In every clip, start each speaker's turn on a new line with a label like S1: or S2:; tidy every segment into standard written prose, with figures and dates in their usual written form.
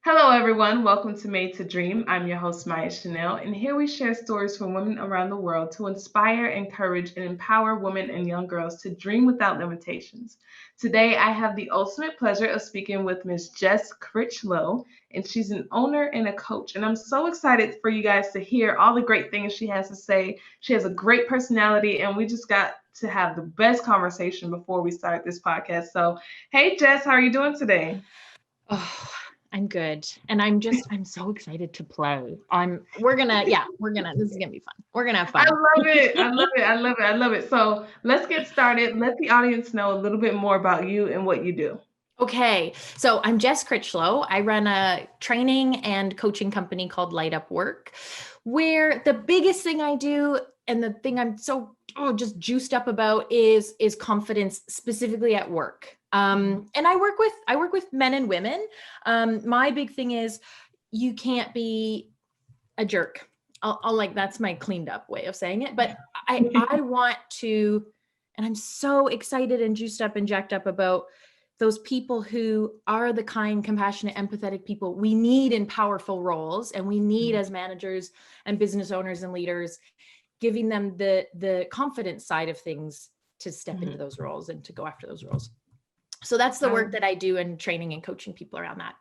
S1: Hello, everyone. Welcome to Made to Dream. I'm your host, Maya Chanel, and here we share stories from women around the world to inspire, encourage, and empower women and young girls to dream without limitations. Today, I have the ultimate pleasure of speaking with Miss Jess Critchlow, and she's an owner and a coach. And I'm so excited for you guys to hear all the great things she has to say. She has a great personality, and we just got to have the best conversation before we start this podcast. So, hey, Jess, how are you doing today?
S2: Oh, I'm good. And I'm so excited to play. This is gonna be fun. We're gonna have
S1: I
S2: fun.
S1: love it. I love it. I love it. I love it. So let's get started. Let the audience know a little bit more about you and what you do.
S2: Okay. So I'm Jess Critchlow. I run a training and coaching company called Light Up Work, where the biggest thing I do and the thing I'm so just juiced up about is confidence, specifically at work. And I work with men and women. My big thing is you can't be a jerk. I'll like that's my cleaned up way of saying it. But I want to, and I'm so excited and juiced up and jacked up about those people who are the kind, compassionate, empathetic people we need in powerful roles, and we need as managers and business owners and leaders, giving them the confidence side of things to step into those roles and to go after those roles. So that's the work that I do in training and coaching people around that.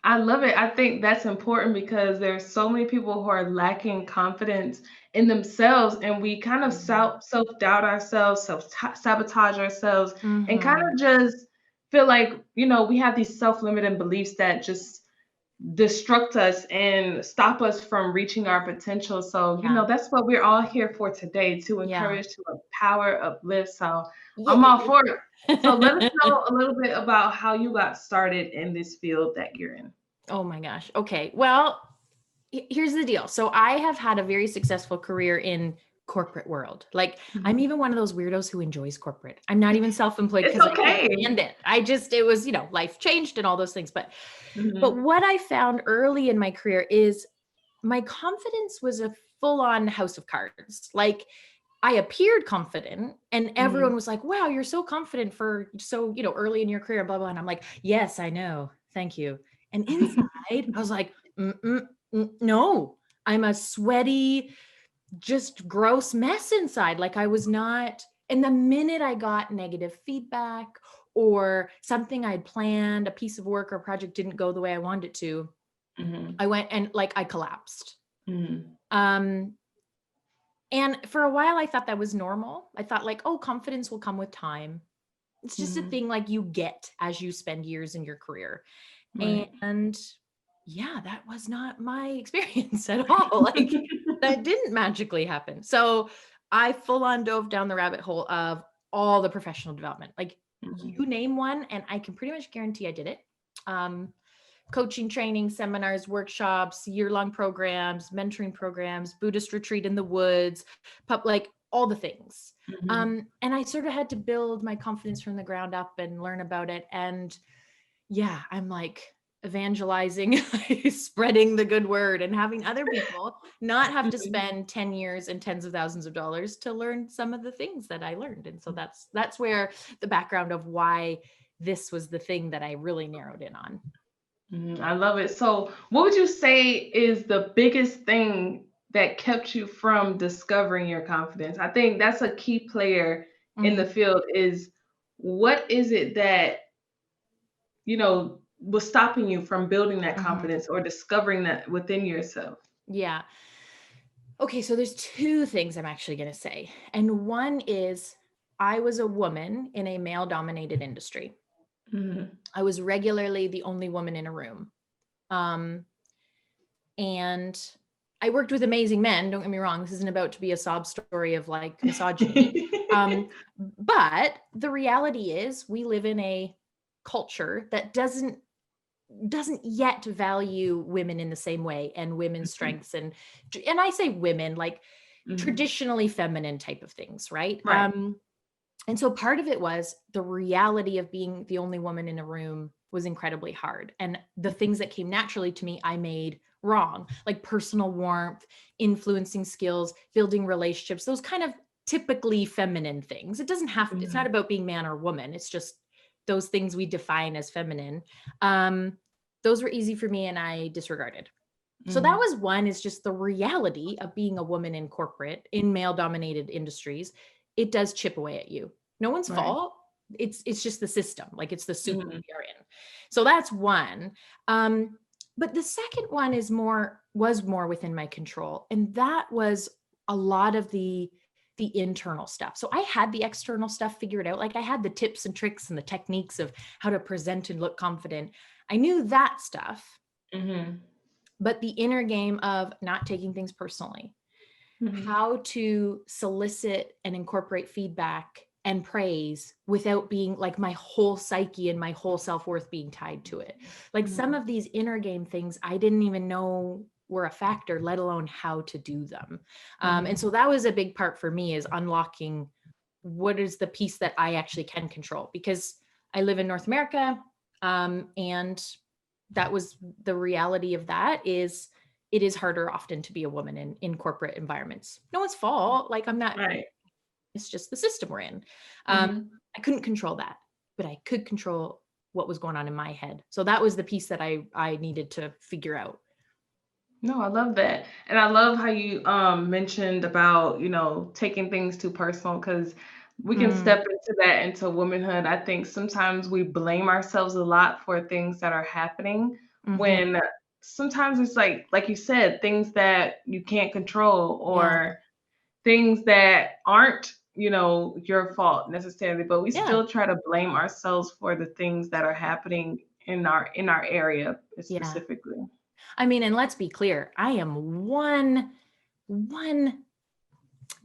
S1: I love it. I think that's important because there's so many people who are lacking confidence in themselves, and we kind of self doubt ourselves, self sabotage ourselves, and kind
S2: Mm-hmm.
S1: of just feel like we have these self limiting beliefs that just destruct us and stop us from reaching our potential. So,
S2: Yeah.
S1: that's what we're all here for today, to
S2: Yeah.
S1: encourage, to empower, uplift. So I'm all
S2: Yeah.
S1: for it. So let us know a little bit about how you got started in this field that you're in.
S2: Oh my gosh. Okay. Well, here's the deal. So I have had a very successful career in corporate world. Like I'm
S1: Mhm.
S2: even one of those weirdos who enjoys corporate. I'm not even self-employed
S1: It's
S2: because I can't
S1: okay.
S2: stand it. It was, life changed and all those things. But
S1: Mhm.
S2: what I found early in my career is my confidence was a full-on house of cards. Like I appeared confident and everyone
S1: Mhm.
S2: was like, wow, you're so confident for so, early in your career, blah, blah. And I'm like, yes, I know. Thank you. And inside I was like, no, I'm a sweaty, just gross mess inside. Like I was not. And the minute I got negative feedback or something I'd planned, a piece of work or project didn't go the way I wanted it to,
S1: Mhm.
S2: I went and like I collapsed.
S1: Mhm.
S2: Um, and for a while, I thought that was normal. I thought, like, oh, confidence will come with time. It's just a
S1: Mhm.
S2: thing like you get as you spend years in your career.
S1: Right.
S2: And yeah, that was not my experience at all. Like, that didn't magically happen. So I full on dove down the rabbit hole of all the professional development. Like,
S1: Mhm.
S2: you name one, and I can pretty much guarantee I did it. Um, Coaching, training, seminars, workshops, year-long programs, mentoring programs, Buddhist retreat in the woods, like all the things.
S1: Mhm.
S2: And I sort of had to build my confidence from the ground up and learn about it. And yeah, I'm like evangelizing, spreading the good word and having other people not have to
S1: Mhm.
S2: spend 10 years and tens of thousands of dollars to learn some of the things that I learned. And so that's where the background of why this was the thing that I really narrowed in on.
S1: I love it. So, what would you say is the biggest thing that kept you from discovering your confidence? I think that's a key player in the
S2: Mhm.
S1: field. Is what is it that was stopping you from building that
S2: Mhm.
S1: confidence or discovering that within yourself?
S2: Yeah. Okay, so there's two things I'm actually going to say. And one is I was a woman in a male dominated industry.
S1: Mhm.
S2: I was regularly the only woman in a room. Um, and I worked with amazing men. Don't get me wrong. This isn't about to be a sob story of like misogyny. But the reality is we live in a culture that doesn't yet value women in the same way and women's strengths and I say women like
S1: Mhm.
S2: traditionally feminine type of things, right?
S1: Right.
S2: And so part of it was the reality of being the only woman in a room was incredibly hard. And the things that came naturally to me, I made wrong, like personal warmth, influencing skills, building relationships, those kind of typically feminine things. It's not
S1: Mhm.
S2: about being man or woman. It's just those things we define as feminine. Um, those were easy for me and I disregarded. So that was one, is just the reality of being a woman in corporate, in male dominated industries. It does chip away at you. No one's fault. It's just the system. Like, it's the soup we are in. So that's one. But the second one was more within my control. And that was a lot of the internal stuff. So I had the external stuff figured out. Like, I had the tips and tricks and the techniques of how to present and look confident. I knew that stuff. But the inner game of not taking things personally, how to solicit and incorporate feedback and praise without being like my whole psyche and my whole self-worth being tied to it. Like, some of these inner game things, I didn't even know were a factor, let alone how to do them. And so that was a big part for me, is unlocking what is the piece that I actually can control, because I live in North America. And that was the reality of that, is it is harder often to be a woman in corporate environments. No one's fault. Like, I'm not, it's just the system we're in. I couldn't control that, but I could control what was going on in my head. So that was the piece that I needed to figure out.
S1: No, I love that. And I love how you mentioned about, taking things too personal, because we can step into womanhood. I think sometimes we blame ourselves a lot for things that are happening, when sometimes it's like you said, things that you can't control, or things that aren't, your fault necessarily, but we still try to blame ourselves for the things that are happening in our area specifically.
S2: I mean, and let's be clear, I am one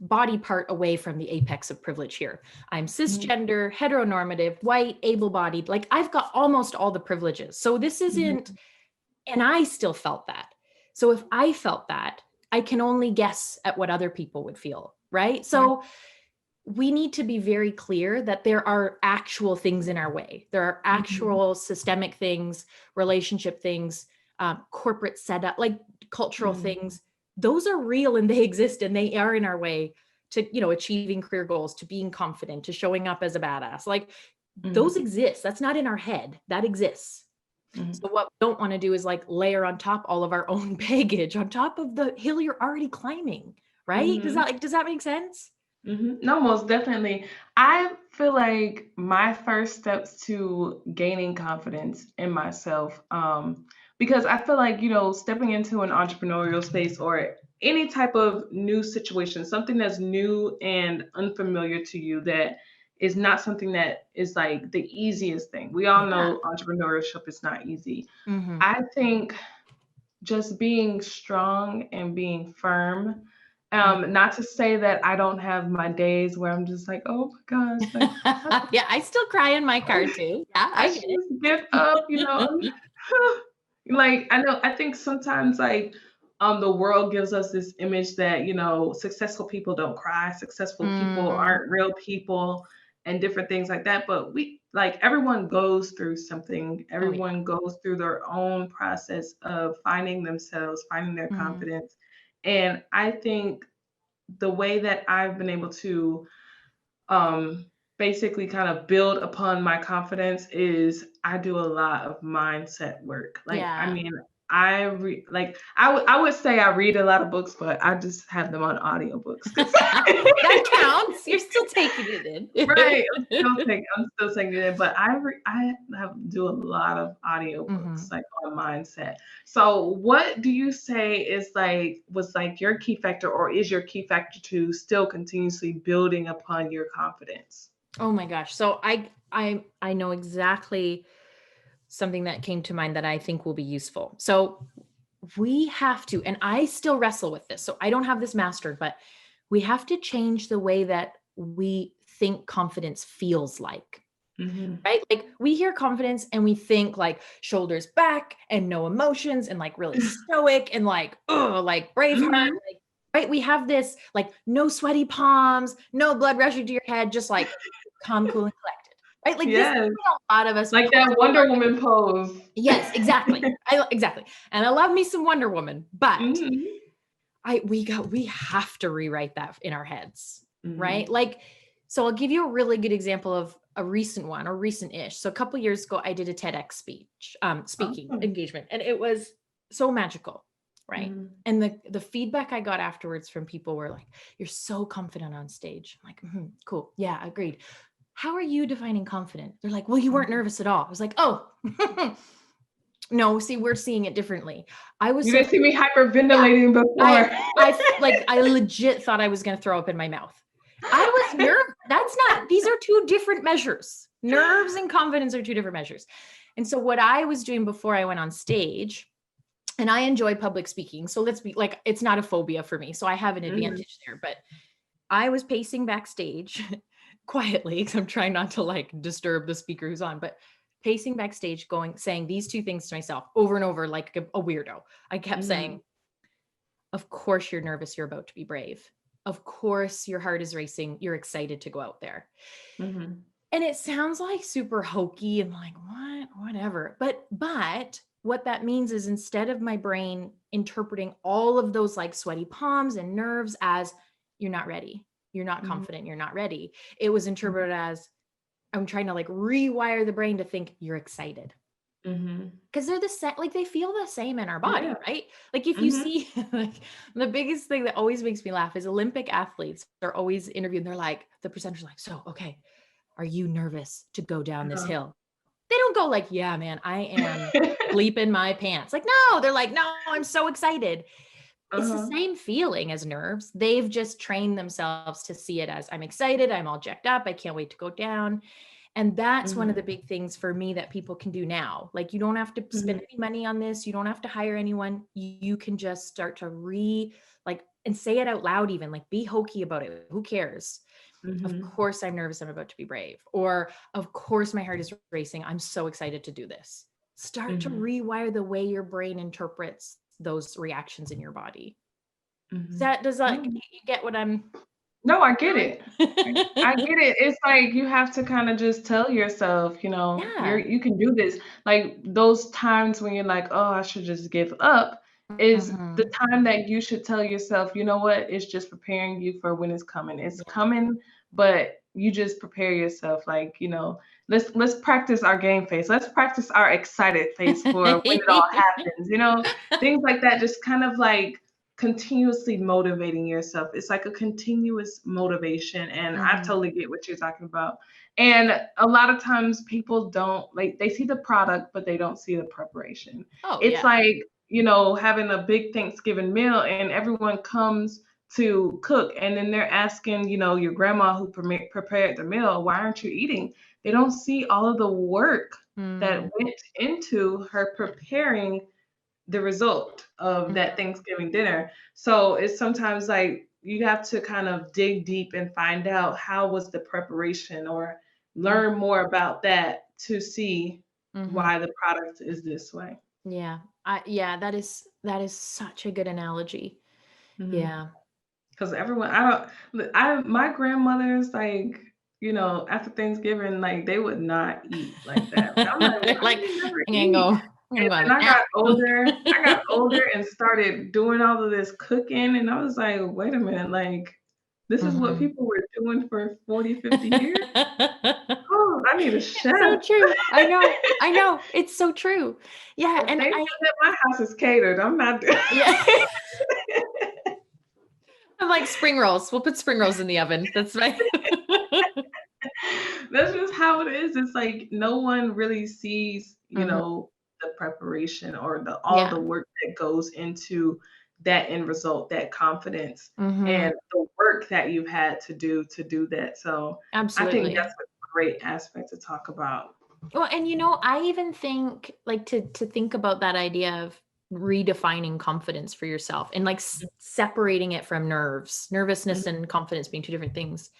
S2: body part away from the apex of privilege here. I'm cisgender, heteronormative, white, able-bodied. Like, I've got almost all the privileges. So this isn't, and I still felt that. So if I felt that, I can only guess at what other people would feel, right? So we need to be very clear that there are actual things in our way. There are actual systemic things, relationship things, corporate setup, like cultural things. Those are real and they exist, and they are in our way to, achieving career goals, to being confident, to showing up as a badass. Like, those exist. That's not in our head. That exists. So what we don't want to do is like layer on top all of our own baggage on top of the hill you're already climbing, right? Does that make sense?
S1: No, most definitely. I feel like my first steps to gaining confidence in myself, because I feel like, stepping into an entrepreneurial space or any type of new situation, something that's new and unfamiliar to you, that is not something that is like the easiest thing. We all know entrepreneurship is not easy. I think just being strong and being firm. Not to say that I don't have my days where I'm just like, oh my gosh, like,
S2: yeah, I still cry in my car too. Yeah,
S1: I should just give up, Like, I think sometimes, like, the world gives us this image that, successful people don't cry, successful people aren't real people, and different things like that. But everyone goes through something. Everyone goes through their own process of finding themselves, finding their confidence. And I think the way that I've been able to basically kind of build upon my confidence is I do a lot of mindset work. Like, I mean, I would say I read a lot of books, but I just have them on audiobooks.
S2: That counts. You're still taking it in.
S1: Right. I'm still taking it in, but I do a lot of audiobooks, like, on mindset. So what do you say was your key factor, or is your key factor to still continuously building upon your confidence?
S2: Oh my gosh. So I know exactly something that came to mind that I think will be useful. So we have to, and I still wrestle with this, so I don't have this mastered, but we have to change the way that we think confidence feels like, right? Like, we hear confidence and we think like shoulders back and no emotions and like really stoic and like, oh, like Braveheart, like, right? We have this like no sweaty palms, no blood rushing to your head, just like calm, cool, and collected. Right? Like, this is a lot of us.
S1: Like that Wonder Woman pose.
S2: Yes, exactly. Exactly. And I love me some Wonder Woman, but we have to rewrite that in our heads, right? Like, so I'll give you a really good example a recent one or recent-ish. So a couple of years ago, I did a TEDx speaking
S1: Awesome.
S2: engagement, and it was so magical. Right.
S1: Mhm.
S2: And the feedback I got afterwards from people were like, you're so confident on stage. I'm like, cool. Yeah, agreed. How are you defining confident? They're like, well, you weren't nervous at all. I was like, oh, no, see, we're seeing it differently. I was
S1: You
S2: so,
S1: didn't see me hyperventilating before.
S2: I legit thought I was going to throw up in my mouth. I was nervous. These are two different measures. Nerves and confidence are two different measures. And so what I was doing before I went on stage, and I enjoy public speaking. So let's be like, it's not a phobia for me. So I have an advantage there, but I was pacing backstage quietly because I'm trying not to like disturb the speaker who's on, but pacing backstage saying these two things to myself over and over, like a weirdo. I kept saying, of course you're nervous. You're about to be brave. Of course your heart is racing. You're excited to go out there. And it sounds like super hokey and like, whatever. But what that means is instead of my brain interpreting all of those like sweaty palms and nerves as you're not ready, you're not confident, you're not ready, it was interpreted as I'm trying to like rewire the brain to think you're excited. Because they're the same, like they feel the same in our body, right? Like if you see, like the biggest thing that always makes me laugh is Olympic athletes are always interviewed. And they're like, the presenter's like, so, okay, are you nervous to go down this hill? They don't go like, yeah, man, I am bleeping my pants. Like, no, they're like, no, I'm so excited. It's the same feeling as nerves. They've just trained themselves to see it as I'm excited. I'm all jacked up. I can't wait to go down. And that's one of the big things for me that people can do now. Like, you don't have to spend any money on this. You don't have to hire anyone. You can just start to and say it out loud, even like be hokey about it. Who cares? Of course I'm nervous. I'm about to be brave. Or of course my heart is racing. I'm so excited to do this. Start to rewire the way your brain interprets those reactions in your body. You get what I'm...
S1: No, I get it. I get it. It's like you have to kind of just tell yourself,
S2: Yeah.
S1: you can do this. Like those times when you're like, oh, I should just give up, is the time that you should tell yourself, you know what? It's just preparing you for when it's coming. It's coming, but you just prepare yourself. Like, let's practice our game face. Let's practice our excited face for when it all happens. Things like that. Just kind of like continuously motivating yourself. It's like a continuous motivation. And I totally get what you're talking about. And a lot of times people don't like, they see the product, but they don't see the preparation. It's like, having a big Thanksgiving meal and everyone comes to cook. And then they're asking, your grandma who prepared the meal, why aren't you eating? They don't see all of the work that went into her preparing the result of that Thanksgiving dinner. So it's sometimes like you have to kind of dig deep and find out how was the preparation or learn more about that to see why the product is this way.
S2: Yeah. That is such a good analogy. Yeah.
S1: Because everyone, my grandmother's like, after Thanksgiving, like they would not eat like that. I'm like,
S2: They're
S1: why
S2: like,
S1: do you never
S2: I'm
S1: eat?
S2: gonna
S1: And
S2: go have
S1: then
S2: a nap.
S1: I got older and started doing all of this cooking. And I was like, wait a minute, like, this is what people were doing for 40, 50 years? Oh, I need a chef.
S2: So true. I know. It's so true. Yeah.
S1: If
S2: And
S1: they said that my house is catered, I'm not doing
S2: yeah. I'm like spring rolls. We'll put spring rolls in the oven. That's right.
S1: That's just how it is. It's like no one really sees, the preparation or all the work that goes into that end result, that confidence, and the work that you've had to do that. So I think
S2: Absolutely.
S1: that's a great aspect to talk about.
S2: Well, and I even think like to think about that idea of redefining confidence for yourself and like separating it from nervousness and confidence being two different things.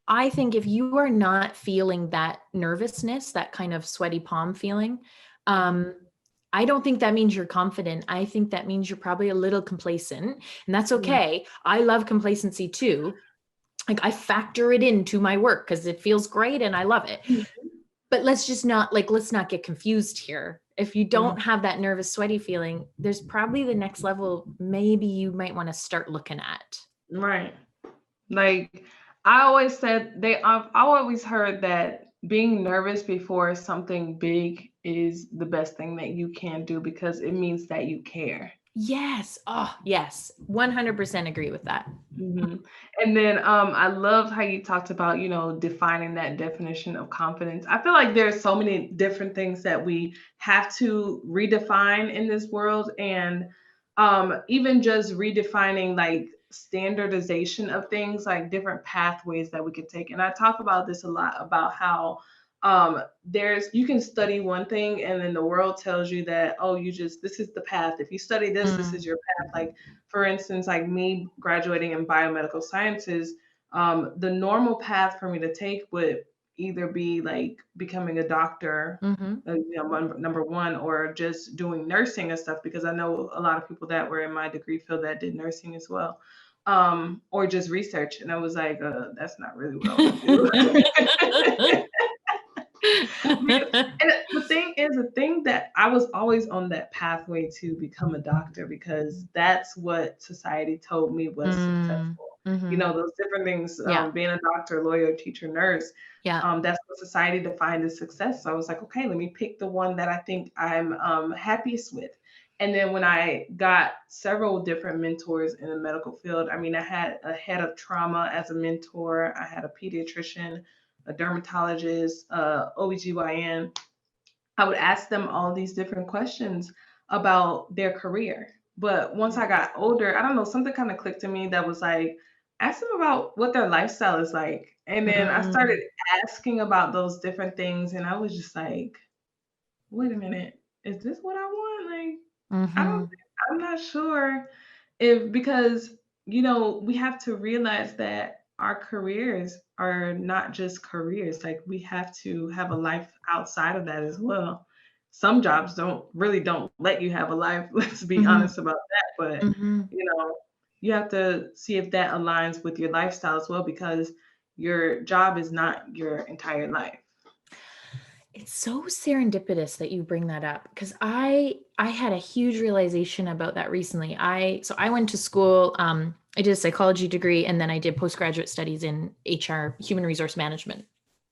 S2: I think if you are not feeling that nervousness, that kind of sweaty palm feeling, I don't think that means you're confident. I think that means you're probably a little complacent, and that's okay. I love complacency too. Like I factor it into my work because it feels great and I love it. But let's not get confused here. If you don't have that nervous, sweaty feeling, there's probably the next level maybe you might want to start looking at.
S1: Right. Like I always said I've always heard that being nervous before something big is the best thing that you can do because it means that you care.
S2: Yes. Oh, yes. 100% agree with that.
S1: Mhm. And then I loved how you talked about, defining that definition of confidence. I feel like there's so many different things that we have to redefine in this world, and even just redefining like standardization of things, like different pathways that we could take. And I talk about this a lot about how there's you can study one thing and then the world tells you that, oh, this is the path. If you study this
S2: Mm,
S1: is your path. Like for instance, like me graduating in biomedical sciences, the normal path for me to take would either be like becoming a doctor,
S2: mhm.
S1: number one, or just doing nursing and stuff, because I know a lot of people that were in my degree field that did nursing as well, or just research. And I was like, that's not really what I want to do. And the thing that I was always on that pathway to become a doctor because that's what society told me was
S2: Mm,
S1: successful.
S2: mhm.
S1: Those different things,
S2: Yeah.
S1: being a doctor, lawyer, teacher, nurse,
S2: Yeah.
S1: that's what society defined as success. So I was like, okay, let me pick the one that I think I'm happiest with. And then when I got several different mentors in the medical field, I mean, I had a head of trauma as a mentor, I had a pediatrician, a dermatologist, OBGYN. I would ask them all these different questions about their career. But once I got older, I don't know, something kind of clicked to me that was like, ask them about what their lifestyle is like. And then I started
S2: Mm,
S1: asking about those different things, and I was just like, wait a minute, is this what I want? Like, I don't,
S2: mhm.
S1: I'm not sure if because we have to realize that our careers are not just careers. Like we have to have a life outside of that as well. Some jobs don't let you have a life. Let's be
S2: Mhm.
S1: honest about that. But
S2: Mhm.
S1: you know, you have to see if that aligns with your lifestyle as well, because your job is not your entire life.
S2: It's so serendipitous that you bring that up because I had a huge realization about that recently. I went to school, I did a psychology degree and then I did postgraduate studies in HR, human resource management.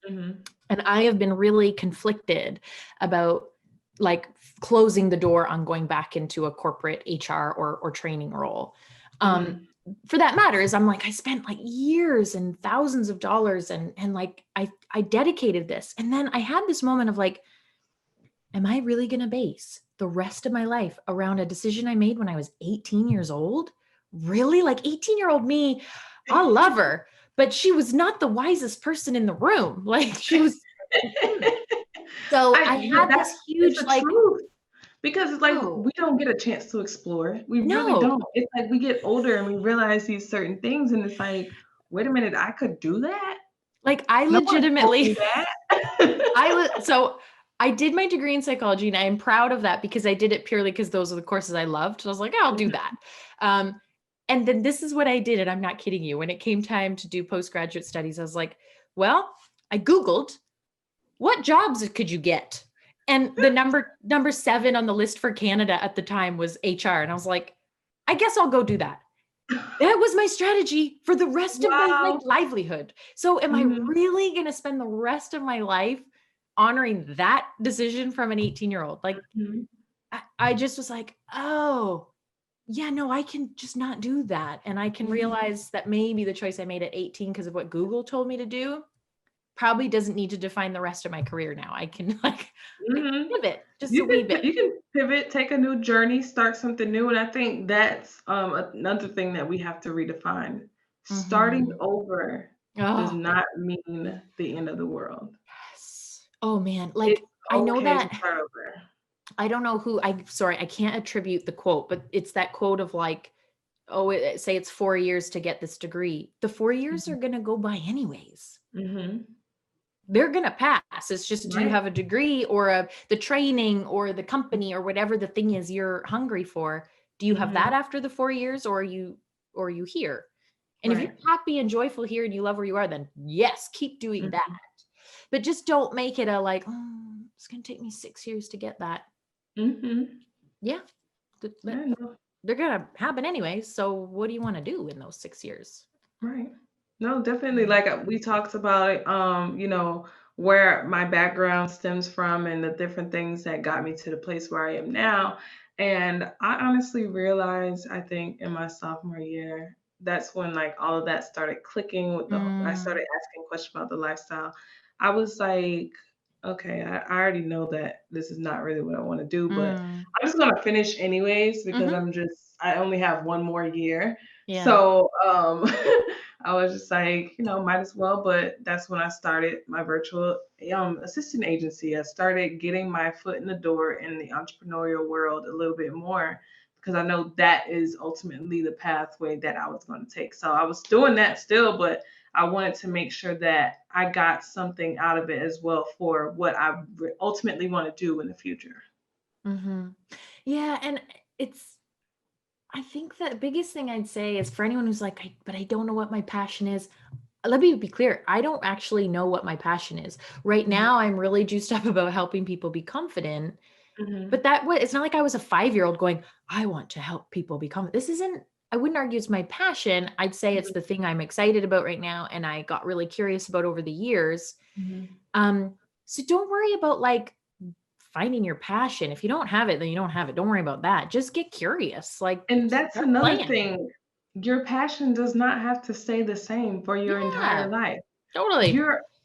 S1: Hmm.
S2: And I have been really conflicted about like closing the door on going back into a corporate HR or training role. Um,
S1: Hmm.
S2: for that matter is I'm like, I spent like years and thousands of dollars and like I dedicated this. And then I had this moment of like, am I really going to base the rest of my life around a decision I made when I was 18 years old? Really? Like 18-year-old me, I love her, but she was not the wisest person in the room. Like she was. So I had
S1: That's
S2: this
S1: it's
S2: huge
S1: the
S2: like,
S1: truth. Because it's like
S2: oh,
S1: we don't get a chance to explore. We really
S2: no.
S1: don't. It's like we get older and we realize these certain things, and it's like, wait a minute, I could do that?
S2: Like I
S1: No one told
S2: legitimately
S1: me that.
S2: so I did my degree in psychology and I am proud of that because I did it purely because those are the courses I loved. So I was like, I'll do that. Um, and then this is what I did, and I'm not kidding you. When it came time to do postgraduate studies, I was like, well, I Googled what jobs could you get? And the number 7 on the list for Canada at the time was HR. And I was like, I guess I'll go do that. That was my strategy for the rest of my like
S1: Wow.
S2: livelihood. So am I
S1: Mhm.
S2: really going to spend the rest of my life honoring that decision from an 18-year-old? Like
S1: Mhm.
S2: I just was like, oh, yeah, no, I can just not do that. And I can
S1: Mhm.
S2: realize that maybe the choice I made at 18 because of what Google told me to do probably doesn't need to define the rest of my career now. I can like
S1: Mhm.
S2: pivot just a wee bit.
S1: You can pivot, take a new journey, start something new, and I think that's another thing that we have to redefine. Starting
S2: Mhm.
S1: over does
S2: Oh,
S1: not mean the end of the world.
S2: yes. Oh man, like
S1: It's
S2: I know
S1: okay to
S2: that
S1: start over.
S2: I don't know who I sorry, I can't attribute the quote, but it's that quote of like, oh, say it's 4 years to get this degree. The 4 years
S1: Mhm.
S2: are going to go by anyways.
S1: Mhm.
S2: They're going to pass. It's just do you
S1: Right.
S2: have a degree or the training or the company or whatever the thing is you're hungry for? Do you have that
S1: Mhm.
S2: after the 4 years or are you here? And if you're
S1: Right.
S2: happy and joyful here and you love where you are, then yes, keep doing that.
S1: Mhm.
S2: But just don't make it a like, oh, it's going to take me 6 years to get that.
S1: Mhm.
S2: Yeah,
S1: I know.
S2: they're going to happen anyways. So what do you want to do in those 6 years?
S1: Right. No, definitely. Like we talked about, where my background stems from and the different things that got me to the place where I am now. And I honestly realized, I think in my sophomore year, that's when like all of that started clicking with I
S2: Mm,
S1: started asking questions about the lifestyle. I was like, okay, I already know that this is not really what I want to do, but
S2: mm,
S1: I'm just gonna finish anyways because
S2: hmm
S1: I only have one more year.
S2: Yeah.
S1: So I was just like, might as well. But that's when I started my virtual assistant agency. I started getting my foot in the door in the entrepreneurial world a little bit more because I know that is ultimately the pathway that I was going to take. So I was doing that still, but I wanted to make sure that I got something out of it as well for what I ultimately want to do in the future.
S2: hmm Yeah. And it's, I think the biggest thing I'd say is for anyone who's like, but I don't know what my passion is. Let me be clear. I don't actually know what my passion is. Right
S1: Mhm,
S2: now, I'm really juiced up about helping people be confident.
S1: mhm,
S2: But it's not like I was a 5-year old going, I want to help people be confident. This isn't, I wouldn't argue it's my passion. I'd say it's
S1: mhm,
S2: the thing I'm excited about right now. And I got really curious about over the years.
S1: mhm.
S2: Um, so don't worry about like finding your passion. If you don't have it, then you don't have it. Don't worry about that. Just get curious. Like
S1: And that's
S2: start
S1: another
S2: playing.
S1: thing. Your passion does not have to stay the same for your entire
S2: Yeah,
S1: life.
S2: totally.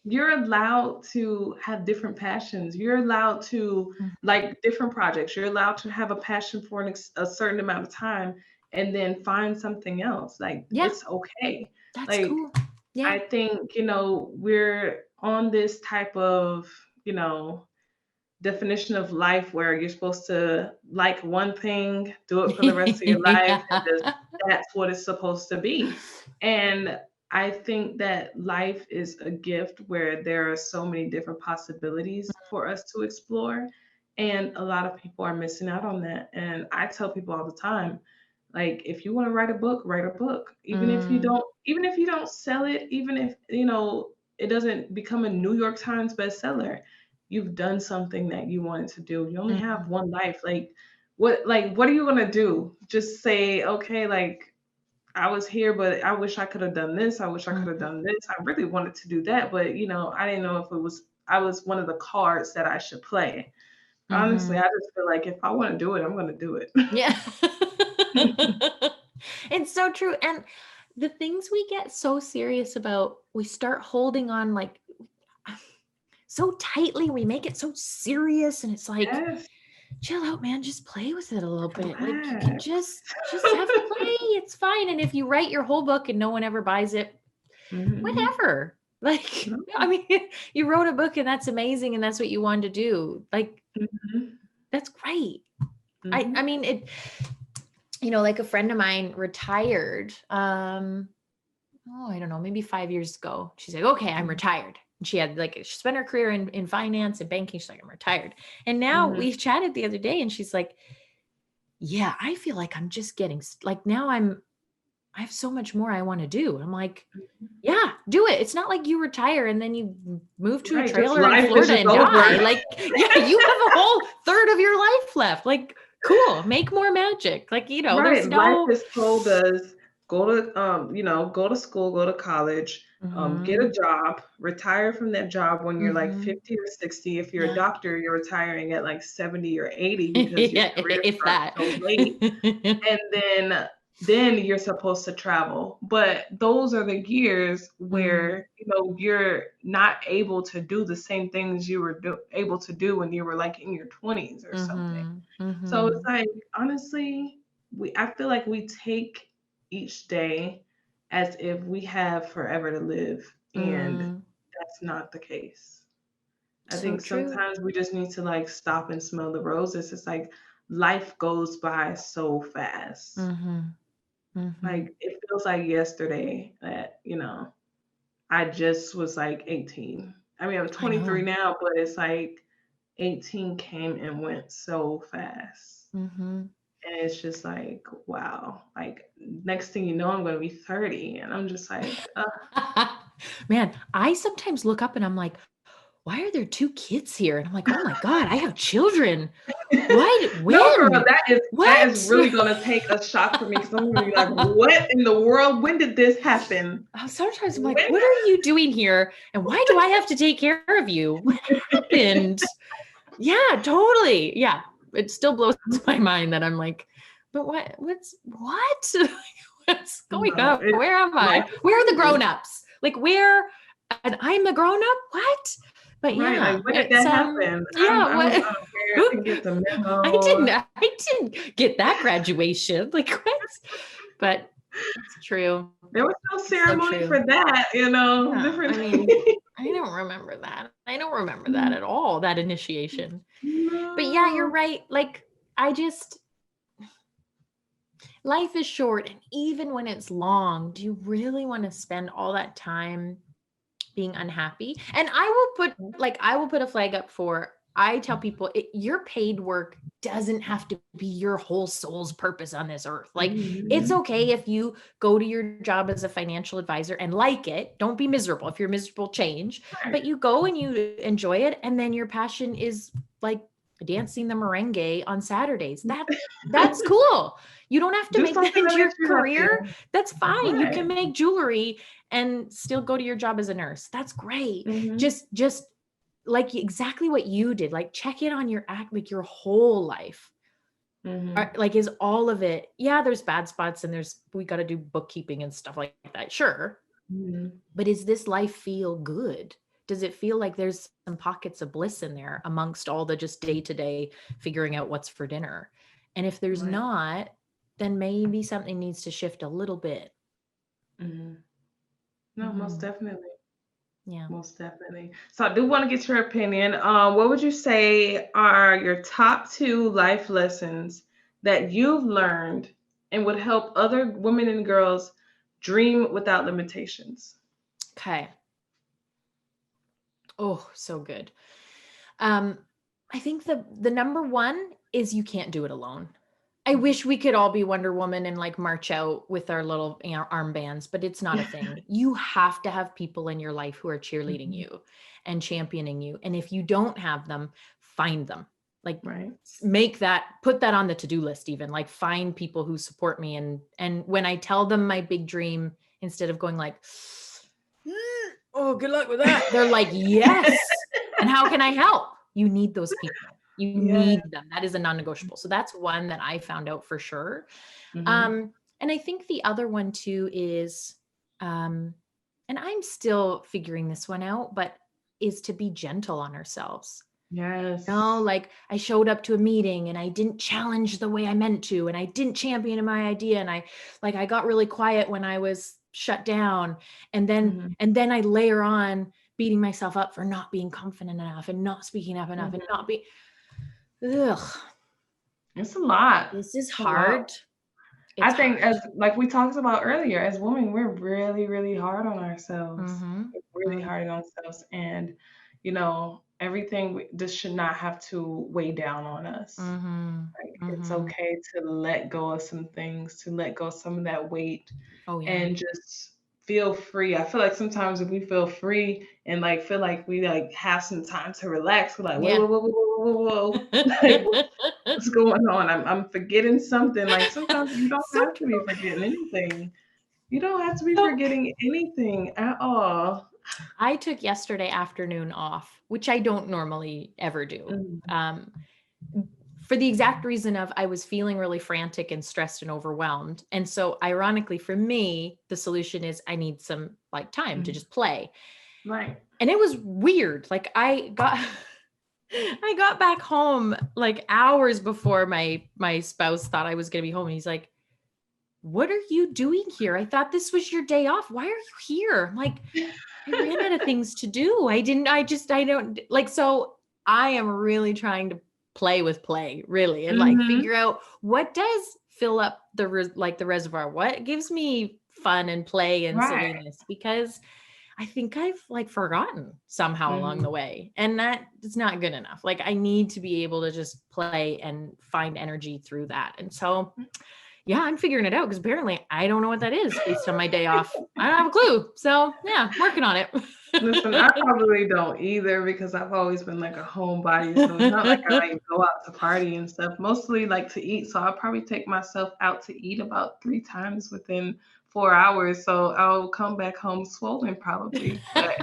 S1: You're allowed to have different passions. You're allowed to
S2: Mhm.
S1: like different projects. You're allowed to have a passion for a certain amount of time and then find something else. Like
S2: Yeah,
S1: it's okay.
S2: that's
S1: Like
S2: cool. Yeah.
S1: I think, we're on this type of, definition of life where you're supposed to like one thing, do it for the rest of your life, and just
S2: Yeah.
S1: that's what it's supposed to be. And I think that life is a gift where there are so many different possibilities for us to explore. And a lot of people are missing out on that. And I tell people all the time, like if you want to write a book, write a book.
S2: Mm,
S1: Even if you don't sell it, even if, it doesn't become a New York Times bestseller, you've done something that you wanted to do. You only have
S2: mhm,
S1: one life. Like what are you gonna do? Just say, okay, like I was here, but I wish I could have done this. I wish I could have
S2: mhm.
S1: done this. I really wanted to do that, but I didn't know if I was one of the cards that I should play. Honestly, I
S2: Mhm.
S1: just feel like if I want to do it, I'm gonna do it.
S2: Yeah. It's so true. And the things we get so serious about, we start holding on like so tightly. We make it so serious. And it's like,
S1: Yes,
S2: chill out, man. Just play with it a little bit. Like you can
S1: relax.
S2: just have play. It's fine. And if you write your whole book and no one ever buys it,
S1: Mhm.
S2: whatever. Like,
S1: No.
S2: I mean, you wrote a book and that's amazing. And that's what you wanted to do. Like,
S1: Mhm.
S2: that's great. I
S1: Mhm.
S2: mean, like a friend of mine retired. I don't know, maybe 5 years ago. She's like, okay, I'm
S1: Mhm.
S2: retired. And she spent her career in finance and banking. She's like, I'm retired. And now
S1: Mhm.
S2: we chatted the other day and she's like, yeah, I feel like I'm just getting like now I have so much more I want to do. I'm like, yeah, do it. It's not like you retire and then you move to a
S1: Right, just
S2: trailer in
S1: life is
S2: Florida
S1: just
S2: and
S1: over.
S2: die. Like, yeah, you have a whole third of your life left. Like, cool, make more magic. Like, there's
S1: Right. Life
S2: no
S1: has told us go to school, go to college, get a
S2: Mhm,
S1: job, retire from that job when you're like
S2: mhm.
S1: 50 or 60. If you're a
S2: Yeah.
S1: doctor, you're retiring at like 70 or 80 because your
S2: Yeah,
S1: career
S2: if
S1: starts
S2: that.
S1: so late. And then you're supposed to travel. But those are the years
S2: Mm,
S1: where, you're not able to do the same things you were able to do when you were like in your 20s or something.
S2: mhm,
S1: So it's
S2: mhm,
S1: like, honestly, I feel like we take each day as if we have forever to live, and
S2: mm.
S1: that's not the case. I
S2: So
S1: think
S2: true.
S1: sometimes we just need to like stop and smell the roses. It's like life goes by so fast.
S2: Mhm, mhm.
S1: Like it feels like yesterday that, I just was like 18. I mean, I'm
S2: I
S1: 23
S2: know.
S1: now, but it's like 18 came and went so fast.
S2: Mhm.
S1: And it's just like, wow. Like next thing you know, I'm gonna be 30. And I'm just like,
S2: Man, I sometimes look up and I'm like, why are there 2 kids here? And I'm like, oh my God, I have children. What? When?
S1: No, girl, that is
S2: What?
S1: really gonna take a shock for me because I'm gonna be like, what in the world? When did this happen?
S2: Sometimes I'm like,
S1: When?
S2: what are you doing here? And why do I have to take care of you? What happened? Yeah, totally. Yeah. It still blows my mind that I'm like, but what's going
S1: No,
S2: on? Where am I? Where are the grown-ups? Like and I'm the grown-up? What? But
S1: right,
S2: yeah,
S1: like when did that happen?
S2: yeah,
S1: I was unaware. I didn't get the memo.
S2: I didn't get that graduation. Like what? But it's true.
S1: There was no ceremony
S2: true.
S1: for that,
S2: Yeah,
S1: different.
S2: I mean, I don't remember that. I don't remember that at all, that initiation. But yeah, you're right. Like life is short. And even when it's long, do you really want to spend all that time being unhappy? And I will put a flag up for, I tell people your paid work doesn't have to be your whole soul's purpose on this earth. Like it's okay if you go to your job as a financial advisor and like it. Don't be miserable. If you're miserable, change. Right. But you go and you enjoy it. And then your passion is like dancing the merengue on Saturdays. That's cool. You don't have to make that into your career. That's fine. Right. You can make jewelry and still go to your job as a nurse. That's great. Mm-hmm. Just like exactly what you did, like check in on your like your whole life. Mm-hmm. Like, is all of it? Yeah, there's bad spots and we got to do bookkeeping and stuff like that. Sure. Mm-hmm. But is this life feel good? Does it feel like there's some pockets of bliss in there amongst all the just day-to-day figuring out what's for dinner? And if there's not, then maybe something needs to shift a little bit.
S1: Mm-hmm. No, most definitely.
S2: Yeah,
S1: most definitely. So I do want to get your opinion. What would you say are your top 2 life lessons that you've learned and would help other women and girls dream without limitations?
S2: Okay. Oh, so good. I think the number one is you can't do it alone. I wish we could all be Wonder Woman and like march out with our little armbands, but it's not a thing. You have to have people in your life who are cheerleading you and championing you. And if you don't have them, find them. Like put that on the to-do list, even like find people who support me. And when I tell them my big dream, instead of going like, oh, good luck with that, they're like, yes. And how can I help? You need those people. You need them. That is a non-negotiable. So that's one that I found out for sure. Mm-hmm. And I think the other one too is, and I'm still figuring this one out, but is to be gentle on ourselves.
S1: Yes.
S2: Like I showed up to a meeting and I didn't challenge the way I meant to, and I didn't champion my idea. And I got really quiet when I was shut down. And then I layer on beating myself up for not being confident enough and not speaking up enough and not be. Ugh.
S1: It's a lot.
S2: This is hard.
S1: I think as like we talked about earlier, as women, we're really, really hard on ourselves. We're really hard on ourselves. And, everything this should not have to weigh down on us. It's okay to let go of some things, to let go of some of that weight and just feel free. I feel like sometimes if we feel free and like feel like we like have some time to relax, we're like, whoa. Like, what's going on? I'm forgetting something. Like sometimes you don't have to be forgetting anything. You don't have to be forgetting anything at all.
S2: I took yesterday afternoon off, which I don't normally ever do. For the exact reason of I was feeling really frantic and stressed and overwhelmed. And so ironically for me, the solution is I need some like time to just play.
S1: Right.
S2: And it was weird. Like I got back home like hours before my spouse thought I was going to be home. And he's like, what are you doing here? I thought this was your day off. Why are you here? I'm like, I ran out of things to do. I don't like, so I am really trying to play with play really. And like figure out what does fill up the reservoir, what gives me fun and play and silliness, because I think I've like forgotten somehow along the way, and that is not good enough. Like I need to be able to just play and find energy through that. And so Yeah, I'm figuring it out because apparently I don't know what that is based on my day off. I don't have a clue. So yeah, working on it.
S1: Listen, I probably don't either because I've always been like a homebody. So it's not like I go out to party and stuff. Mostly like to eat. So I'll probably take myself out to eat about 3 times within 4 hours. So I'll come back home swollen probably. But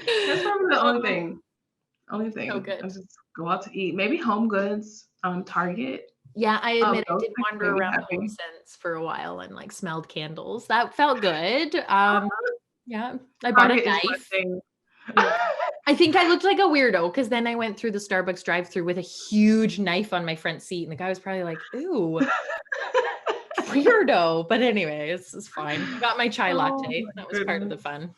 S1: that's probably the only
S2: Oh,
S1: thing. Only
S2: so
S1: thing. I
S2: good.
S1: just go out to eat. Maybe Home Goods, Target.
S2: Yeah, I admit I
S1: Those
S2: did
S1: things
S2: wander
S1: make me
S2: around Home
S1: happy.
S2: Sense for a while and like smelled candles. That felt good. Yeah, I bought a
S1: Target is my
S2: knife.
S1: thing.
S2: Yeah. I think I looked like a weirdo because then I went through the Starbucks drive-through with a huge knife on my front seat, and the guy was probably like, "Ooh, weirdo." But anyway, it's fine. I got my chai
S1: Oh
S2: latte.
S1: my
S2: That was part of the
S1: goodness.
S2: fun.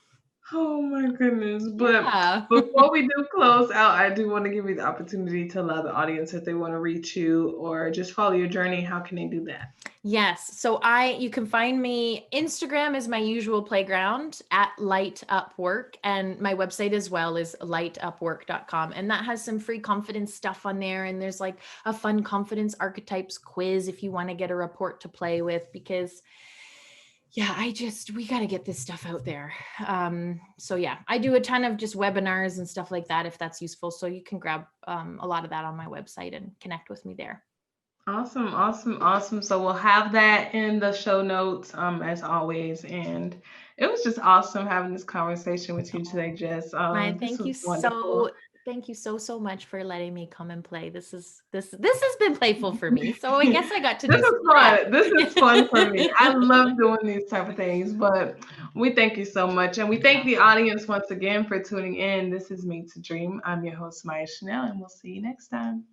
S1: Oh my goodness. But
S2: Yeah.
S1: before we do close out, I do want to give you the opportunity to allow the audience if they want to reach you or just follow your journey. How can they do that?
S2: Yes. So you can find me. Instagram is my usual playground at Light Up Work. And my website as well is lightupwork.com. And that has some free confidence stuff on there. And there's like a fun confidence archetypes quiz if you want to get a report to play with, because yeah, we got to get this stuff out there. So yeah, I do a ton of just webinars and stuff like that, if that's useful. So you can grab a lot of that on my website and connect with me there.
S1: Awesome, awesome, awesome. So we'll have that in the show notes, as always. And it was just awesome having this conversation with you today, Jess.
S2: Ryan,
S1: This was wonderful.
S2: thank you so much for letting me come and play. This has been playful for me. So I guess I got to
S1: This
S2: do
S1: is
S2: some of that.
S1: fun. This is fun for me. I love doing these type of things, but we thank you so much. And we thank the audience once again for tuning in. This is Made to Dream. I'm your host, Maya Chanel, and we'll see you next time.